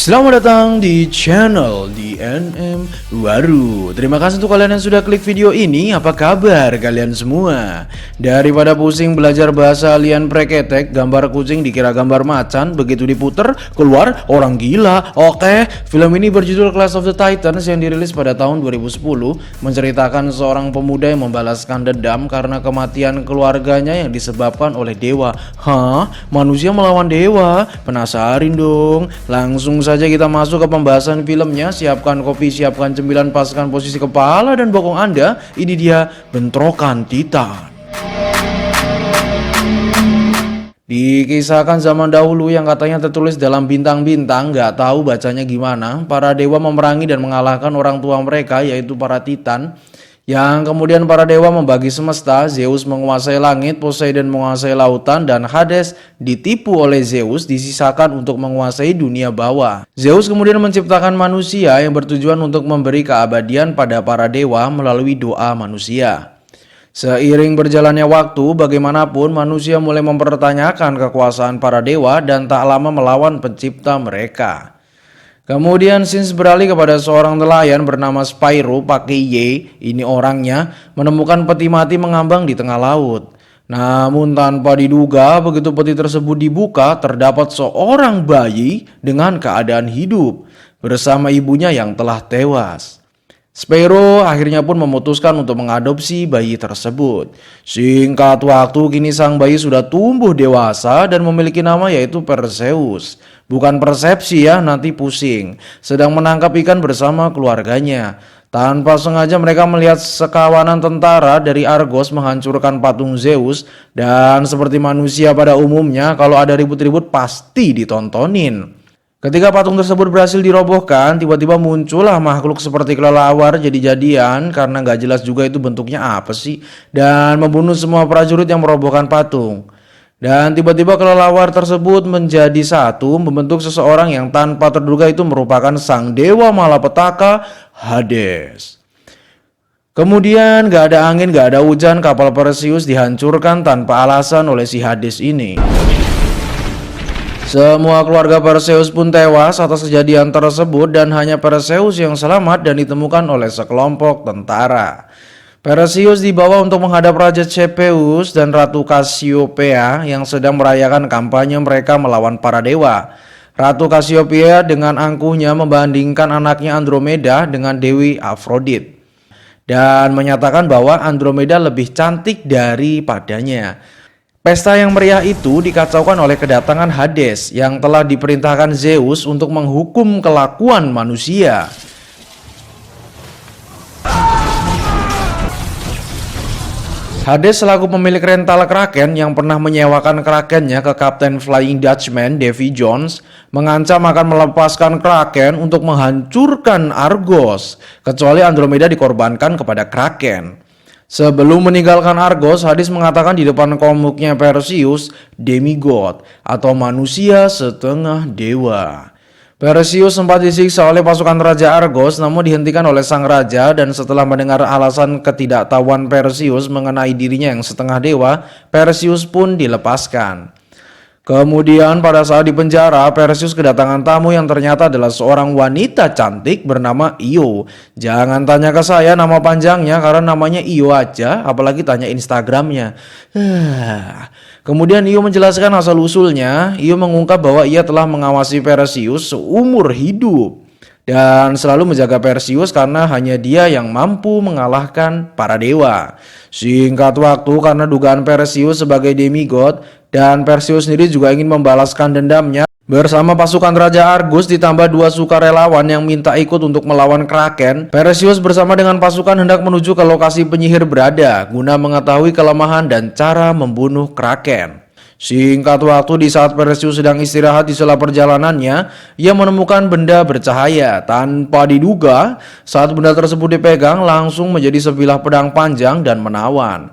Selamat datang di channel DNM Waru. Terima kasih untuk kalian yang sudah klik video ini. Apa kabar kalian semua? Daripada pusing belajar bahasa alien preketek, gambar kucing dikira gambar macan, begitu diputer keluar orang gila. Oke, film ini berjudul Clash of the Titans yang dirilis pada tahun 2010, menceritakan seorang pemuda yang membalaskan dendam karena kematian keluarganya yang disebabkan oleh dewa. Hah? Manusia melawan dewa? Penasarin dong. Langsung saja kita masuk ke pembahasan filmnya. Siapkan kopi, siapkan cemilan, paskan posisi kepala dan bokong Anda. Ini dia Bentrokan Titan. Dikisahkan zaman dahulu yang katanya tertulis dalam bintang-bintang, nggak tahu bacanya gimana. Para dewa memerangi dan mengalahkan orang tua mereka, yaitu para Titan. Yang kemudian para dewa membagi semesta. Zeus menguasai langit, Poseidon menguasai lautan, dan Hades ditipu oleh Zeus disisakan untuk menguasai dunia bawah. Zeus kemudian menciptakan manusia yang bertujuan untuk memberi keabadian pada para dewa melalui doa manusia. Seiring berjalannya waktu, bagaimanapun manusia mulai mempertanyakan kekuasaan para dewa dan tak lama melawan pencipta mereka. Kemudian Sins beralih kepada seorang nelayan bernama Spyro, pakai Y, ini orangnya, menemukan peti mati mengambang di tengah laut. Namun tanpa diduga, begitu peti tersebut dibuka, terdapat seorang bayi dengan keadaan hidup bersama ibunya yang telah tewas. Spyro akhirnya pun memutuskan untuk mengadopsi bayi tersebut. Singkat waktu, kini sang bayi sudah tumbuh dewasa dan memiliki nama yaitu Perseus. Bukan persepsi ya, nanti pusing. Sedang menangkap ikan bersama keluarganya. Tanpa sengaja mereka melihat sekawanan tentara dari Argos menghancurkan patung Zeus. Dan seperti manusia pada umumnya, kalau ada ribut-ribut pasti ditontonin. Ketika patung tersebut berhasil dirobohkan, tiba-tiba muncullah makhluk seperti kelelawar jadi-jadian karena gak jelas juga itu bentuknya apa sih, dan membunuh semua prajurit yang merobohkan patung. Dan tiba-tiba kelelawar tersebut menjadi satu, membentuk seseorang yang tanpa terduga itu merupakan sang dewa malapetaka Hades. Kemudian gak ada angin, gak ada hujan, kapal Perseus dihancurkan tanpa alasan oleh si Hades ini. Semua keluarga Perseus pun tewas atas kejadian tersebut dan hanya Perseus yang selamat dan ditemukan oleh sekelompok tentara. Perseus dibawa untuk menghadap Raja Cepheus dan Ratu Cassiopeia yang sedang merayakan kampanye mereka melawan para dewa. Ratu Cassiopeia dengan angkuhnya membandingkan anaknya Andromeda dengan Dewi Aphrodite dan menyatakan bahwa Andromeda lebih cantik daripadanya. Pesta yang meriah itu dikacaukan oleh kedatangan Hades yang telah diperintahkan Zeus untuk menghukum kelakuan manusia. Hades selaku pemilik rental Kraken yang pernah menyewakan Krakennya ke Kapten Flying Dutchman Davy Jones mengancam akan melepaskan Kraken untuk menghancurkan Argos kecuali Andromeda dikorbankan kepada Kraken. Sebelum meninggalkan Argos, Hades mengatakan di depan komuknya Perseus, demigod atau manusia setengah dewa. Perseus sempat disiksa oleh pasukan Raja Argos namun dihentikan oleh sang raja, dan setelah mendengar alasan ketidaktahuan Perseus mengenai dirinya yang setengah dewa, Perseus pun dilepaskan. Kemudian pada saat di penjara, Perseus kedatangan tamu yang ternyata adalah seorang wanita cantik bernama Io. Jangan tanya ke saya nama panjangnya karena namanya Io aja, apalagi tanya Instagramnya. Kemudian Io menjelaskan asal-usulnya. Io mengungkap bahwa ia telah mengawasi Perseus seumur hidup dan selalu menjaga Perseus karena hanya dia yang mampu mengalahkan para dewa. Singkat waktu, karena dugaan Perseus sebagai demigod dan Perseus sendiri juga ingin membalaskan dendamnya bersama pasukan Raja Argus ditambah 2 sukarelawan yang minta ikut untuk melawan Kraken, Perseus bersama dengan pasukan hendak menuju ke lokasi penyihir berada guna mengetahui kelemahan dan cara membunuh Kraken. Singkat waktu, di saat Perseus sedang istirahat di sela perjalanannya, ia menemukan benda bercahaya. Tanpa diduga, saat benda tersebut dipegang langsung menjadi sebilah pedang panjang dan menawan.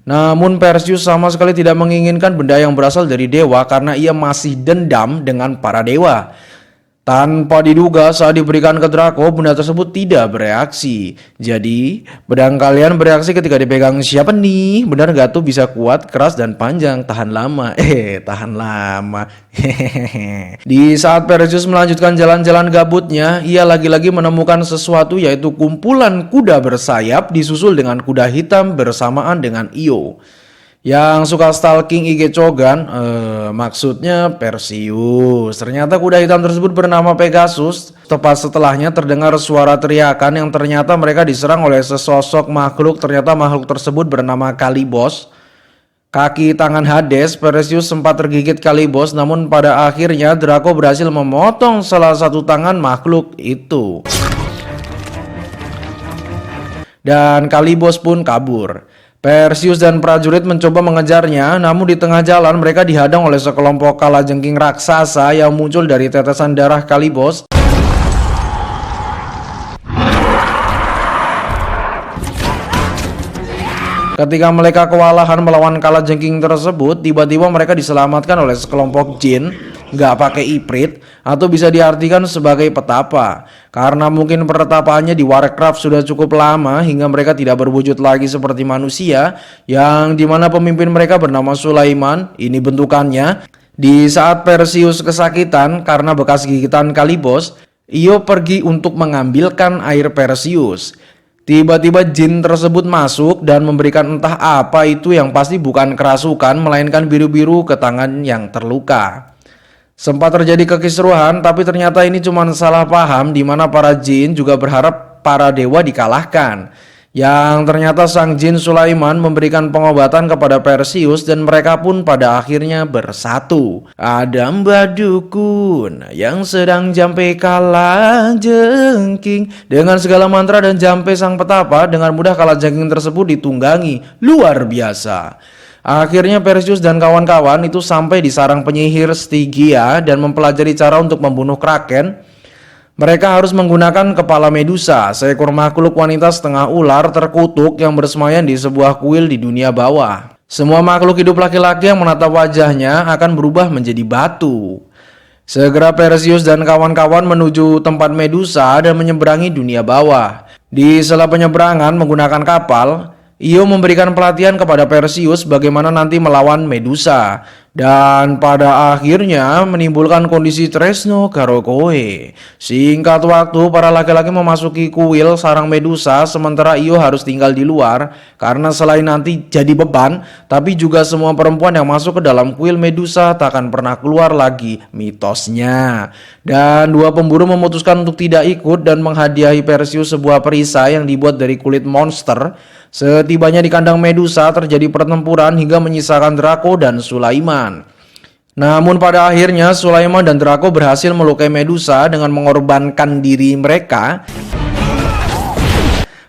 Namun Perseus sama sekali tidak menginginkan benda yang berasal dari dewa karena ia masih dendam dengan para dewa. Tanpa diduga saat diberikan ke Draco, benda tersebut tidak bereaksi. Jadi, pedang kalian bereaksi ketika dipegang siapa nih? Benar gak tuh bisa kuat, keras, dan panjang, tahan lama. Tahan lama. Di saat Perseus melanjutkan jalan-jalan gabutnya, ia lagi-lagi menemukan sesuatu, yaitu kumpulan kuda bersayap disusul dengan kuda hitam bersamaan dengan Io. Yang suka stalking IG Chogan, maksudnya Perseus. Ternyata kuda hitam tersebut bernama Pegasus. Tepat setelahnya terdengar suara teriakan yang ternyata mereka diserang oleh sesosok makhluk. Ternyata makhluk tersebut bernama Kalibos. Kaki tangan Hades, Perseus sempat tergigit Kalibos, namun pada akhirnya Draco berhasil memotong salah satu tangan makhluk itu. Dan Kalibos pun kabur. Perseus dan prajurit mencoba mengejarnya, namun di tengah jalan mereka dihadang oleh sekelompok kalajengking raksasa yang muncul dari tetesan darah Kalibos. Ketika mereka kewalahan melawan kalajengking tersebut, tiba-tiba mereka diselamatkan oleh sekelompok jin, nggak pakai iprit, atau bisa diartikan sebagai petapa. Karena mungkin pertapaannya di Warcraft sudah cukup lama hingga mereka tidak berwujud lagi seperti manusia, yang dimana pemimpin mereka bernama Sulaiman. Ini bentukannya. Di saat Perseus kesakitan karena bekas gigitan Kalibos, Io pergi untuk mengambilkan air Perseus. Tiba-tiba jin tersebut masuk dan memberikan entah apa itu, yang pasti bukan kerasukan melainkan biru-biru ke tangan yang terluka. Sempat terjadi kekisruhan, tapi ternyata ini cuma salah paham di mana para jin juga berharap para dewa dikalahkan. Yang ternyata sang jin Sulaiman memberikan pengobatan kepada Perseus dan mereka pun pada akhirnya bersatu. Ada Mbah Dukun yang sedang jampe kalajengking. Dengan segala mantra dan jampe sang petapa, dengan mudah kalajengking tersebut ditunggangi. Luar biasa. Akhirnya Perseus dan kawan-kawan itu sampai di sarang penyihir Stygia dan mempelajari cara untuk membunuh Kraken. Mereka harus menggunakan kepala Medusa, seekor makhluk wanita setengah ular terkutuk yang bersemayam di sebuah kuil di dunia bawah. Semua makhluk hidup laki-laki yang menatap wajahnya akan berubah menjadi batu. Segera Perseus dan kawan-kawan menuju tempat Medusa dan menyeberangi dunia bawah. Di sela penyeberangan menggunakan kapal, Io memberikan pelatihan kepada Perseus bagaimana nanti melawan Medusa, dan pada akhirnya menimbulkan kondisi tresno karo koe. Singkat waktu, para laki-laki memasuki kuil sarang Medusa, sementara Io harus tinggal di luar karena selain nanti jadi beban, tapi juga semua perempuan yang masuk ke dalam kuil Medusa tak akan pernah keluar lagi, mitosnya. Dan dua pemburu memutuskan untuk tidak ikut dan menghadiahi Perseus sebuah perisai yang dibuat dari kulit monster. Setibanya di kandang Medusa terjadi pertempuran hingga menyisakan Draco dan Sulaiman. Namun pada akhirnya Sulaiman dan Draco berhasil melukai Medusa dengan mengorbankan diri mereka.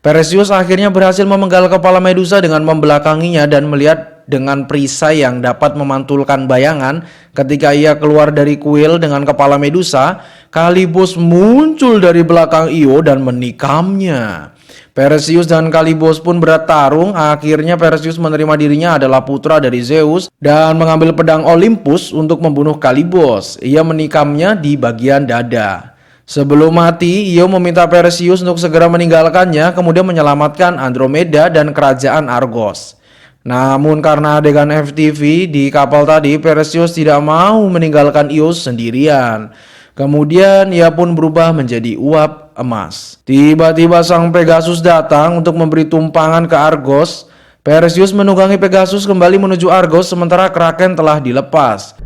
Perseus akhirnya berhasil memenggal kepala Medusa dengan membelakanginya dan melihat dengan perisai yang dapat memantulkan bayangan. Ketika ia keluar dari kuil dengan kepala Medusa, Kalibos muncul dari belakang Io dan menikamnya. Perseus dan Kalibos pun bertarung. Akhirnya Perseus menerima dirinya adalah putra dari Zeus dan mengambil pedang Olympus untuk membunuh Kalibos. Ia menikamnya di bagian dada. Sebelum mati, Io meminta Perseus untuk segera meninggalkannya, kemudian menyelamatkan Andromeda dan kerajaan Argos. Namun karena adegan FTV di kapal tadi, Perseus tidak mau meninggalkan Io sendirian. Kemudian ia pun berubah menjadi uap emas. Tiba-tiba sang Pegasus datang untuk memberi tumpangan ke Argos. Perseus menunggangi Pegasus kembali menuju Argos sementara Kraken telah dilepas.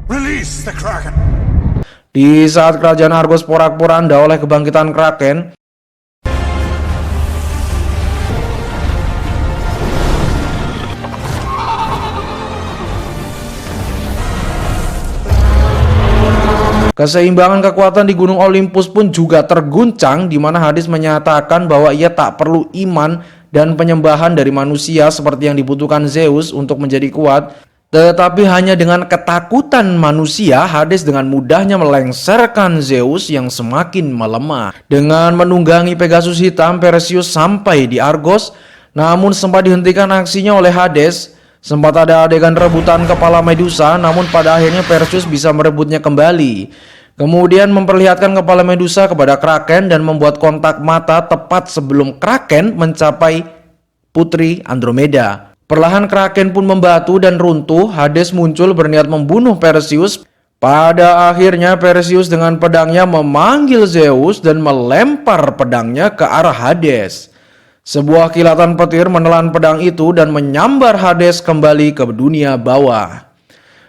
Release the Kraken. Di saat kerajaan Argos porak-poranda oleh kebangkitan Kraken, keseimbangan kekuatan di Gunung Olympus pun juga terguncang, di mana Hades menyatakan bahwa ia tak perlu iman dan penyembahan dari manusia seperti yang dibutuhkan Zeus untuk menjadi kuat, tetapi hanya dengan ketakutan manusia Hades dengan mudahnya melengsarkan Zeus yang semakin melemah. Dengan menunggangi Pegasus hitam, Perseus sampai di Argos, namun sempat dihentikan aksinya oleh Hades. Sempat ada adegan rebutan kepala Medusa, namun pada akhirnya Perseus bisa merebutnya kembali. Kemudian memperlihatkan kepala Medusa kepada Kraken dan membuat kontak mata tepat sebelum Kraken mencapai Putri Andromeda. Perlahan Kraken pun membatu dan runtuh. Hades muncul berniat membunuh Perseus. Pada akhirnya Perseus dengan pedangnya memanggil Zeus dan melempar pedangnya ke arah Hades. Sebuah kilatan petir menelan pedang itu dan menyambar Hades kembali ke dunia bawah.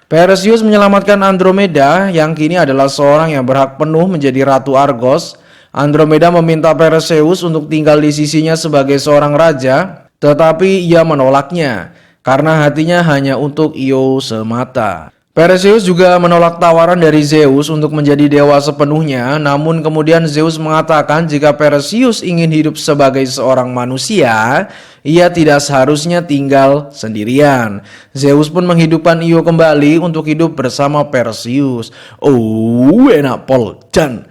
Perseus menyelamatkan Andromeda yang kini adalah seorang yang berhak penuh menjadi Ratu Argos. Andromeda meminta Perseus untuk tinggal di sisinya sebagai seorang raja, tetapi ia menolaknya karena hatinya hanya untuk Io semata. Perseus juga menolak tawaran dari Zeus untuk menjadi dewa sepenuhnya, namun kemudian Zeus mengatakan jika Perseus ingin hidup sebagai seorang manusia, ia tidak seharusnya tinggal sendirian. Zeus pun menghidupkan Io kembali untuk hidup bersama Perseus. Oh, enak poljan.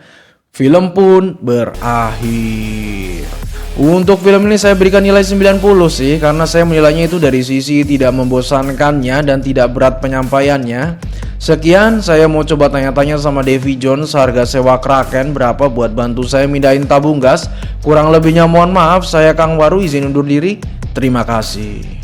Film pun berakhir. Untuk film ini saya berikan nilai 90 sih, karena saya menilainya itu dari sisi tidak membosankannya dan tidak berat penyampaiannya. Sekian, saya mau coba tanya-tanya sama Davy Jones harga sewa Kraken berapa buat bantu saya mindahin tabung gas. Kurang lebihnya mohon maaf, saya Kang Waru izin undur diri. Terima kasih.